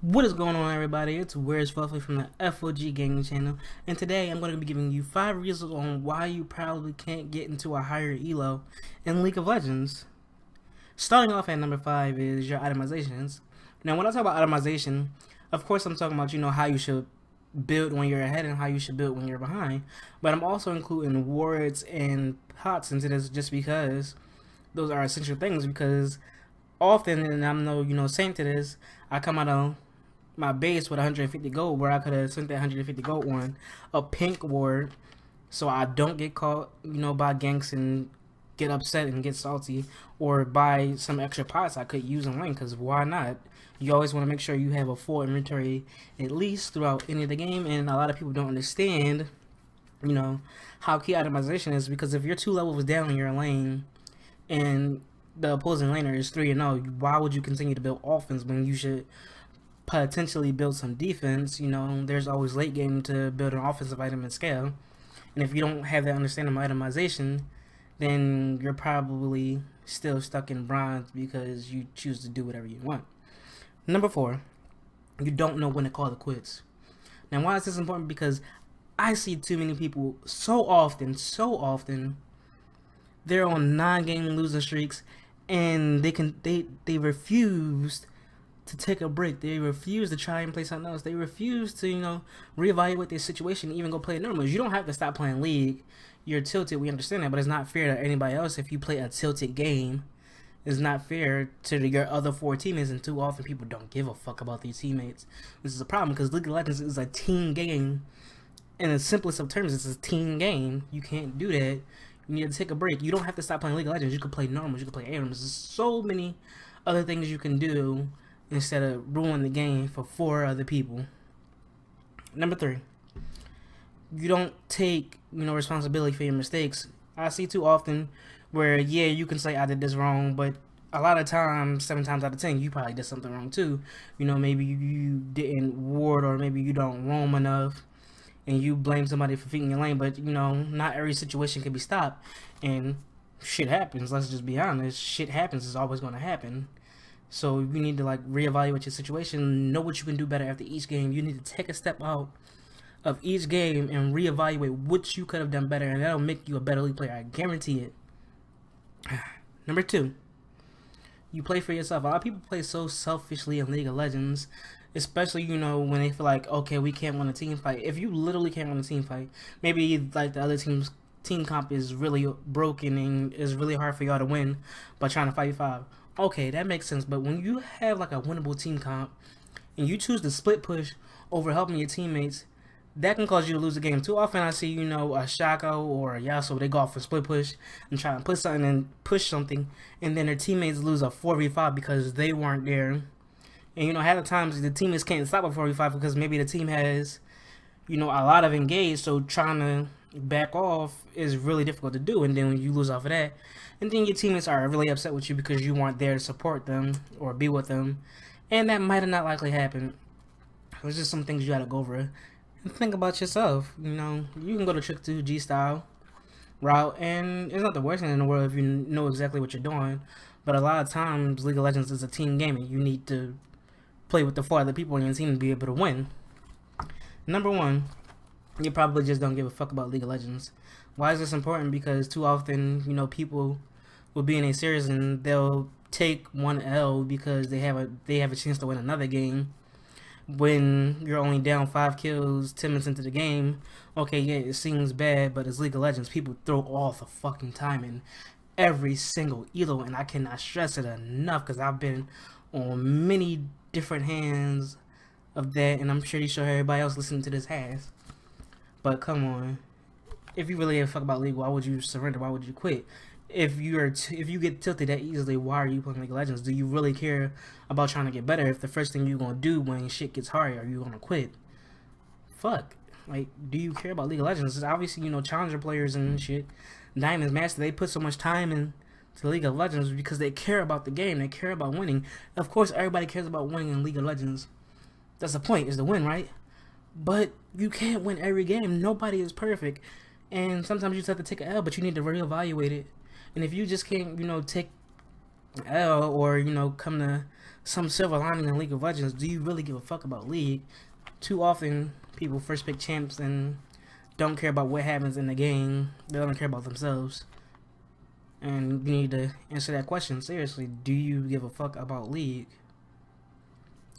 What is going on, everybody? It's Where's Fluffy from the FOG Gaming channel, and today I'm going to be giving you 5 reasons on why you probably can't get into a higher elo in League of Legends. Starting off at number 5 is your itemizations. Now, when I talk about itemization, of course I'm talking about how you should build when you're ahead and how you should build when you're behind, but I'm also including wards and pots into this just because those are essential things. Because often, and I'm no saint to this, I come out on my base with 150 gold where I could have sent that 150 gold on a pink ward so I don't get caught, by ganks and get upset and get salty, or buy some extra pots I could use in lane, because why not? You always want to make sure you have a full inventory at least throughout any of the game, and a lot of people don't understand, how key itemization is, because if you're 2 levels down in your lane and the opposing laner is 3-0, why would you continue to build offense when you should potentially build some defense? There's always late game to build an offensive item and scale. And if you don't have that understanding of itemization, then you're probably still stuck in bronze because you choose to do whatever you want. Number 4, you don't know when to call it quits. Now, why is this important? Because I see too many people so often, they're on 9-game losing streaks, and they refuse to take a break. They refuse to try and play something else. They refuse to, reevaluate their situation and even go play normals. You don't have to stop playing League. You're tilted, we understand that, but it's not fair to anybody else if you play a tilted game. It's not fair to your other 4 teammates, and too often people don't give a fuck about their teammates. This is a problem because League of Legends is a team game. In the simplest of terms, it's a team game. You can't do that. You need to take a break. You don't have to stop playing League of Legends. You can play normals. You can play ARAMs. There's so many other things you can do instead of ruin the game for 4 other people. Number 3, you don't take responsibility for your mistakes. I see too often where you can say I did this wrong, but a lot of times, 7 times out of 10, you probably did something wrong too. Maybe you didn't ward, or maybe you don't roam enough, and you blame somebody for feeding your lane. But not every situation can be stopped, and shit happens. Let's just be honest. Shit happens. It's always going to happen. So you need to reevaluate your situation, know what you can do better after each game. You need to take a step out of each game and reevaluate what you could have done better, and that'll make you a better League player. I guarantee it. Number 2, you play for yourself. A lot of people play so selfishly in League of Legends, especially when they feel like, okay, we can't win a team fight. If you literally can't win a team fight, maybe the other team's team comp is really broken and it's really hard for y'all to win by trying to fight 5. Okay, that makes sense. But when you have a winnable team comp and you choose to split push over helping your teammates, that can cause you to lose the game. Too often I see, a Shaco or a Yasuo, they go off for split push and try to put something and push something, and then their teammates lose a 4v5 because they weren't there. And half the times the teammates can't stop a 4v5 because maybe the team has, a lot of engaged, so trying to back off is really difficult to do. And then when you lose off of that, and then your teammates are really upset with you because you weren't there to support them or be with them, and that might have not likely happened. It's just some things you gotta go over and think about yourself. You can go to Trick 2 G style route, and it's not the worst thing in the world if you know exactly what you're doing. But a lot of times, League of Legends is a team game, and you need to play with the 4 other people on your team to be able to win. Number 1, you probably just don't give a fuck about League of Legends. Why is this important? Because too often, people will be in a series and they'll take 1 L because they have a chance to win another game. When you're only down 5 kills 10 minutes into the game, okay, yeah, it seems bad, but it's League of Legends. People throw all the fucking time in every single elo, and I cannot stress it enough because I've been on many different hands of that, and I'm pretty sure everybody else listening to this has. But come on, if you really give a fuck about League, why would you surrender? Why would you quit? If you get tilted that easily, why are you playing League of Legends? Do you really care about trying to get better if the first thing you're gonna do when shit gets hard are you gonna quit? Fuck. Do you care about League of Legends? It's obviously, challenger players and shit, Diamonds, Master, they put so much time into League of Legends because they care about the game. They care about winning. Of course, everybody cares about winning in League of Legends. That's the point, is to win, right? But you can't win every game. Nobody is perfect. And sometimes you just have to take an L, but you need to reevaluate it. And if you just can't, take L, or come to some silver lining in League of Legends. Do you really give a fuck about League? Too often, people first pick champs and don't care about what happens in the game. They don't care about themselves. And you need to answer that question seriously. Do you give a fuck about League?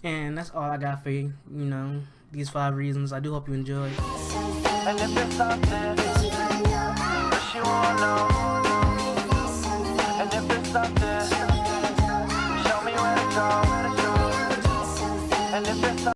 And that's all I got for you. These 5 reasons. I do hope you enjoyed. And if it's something that you wanna know,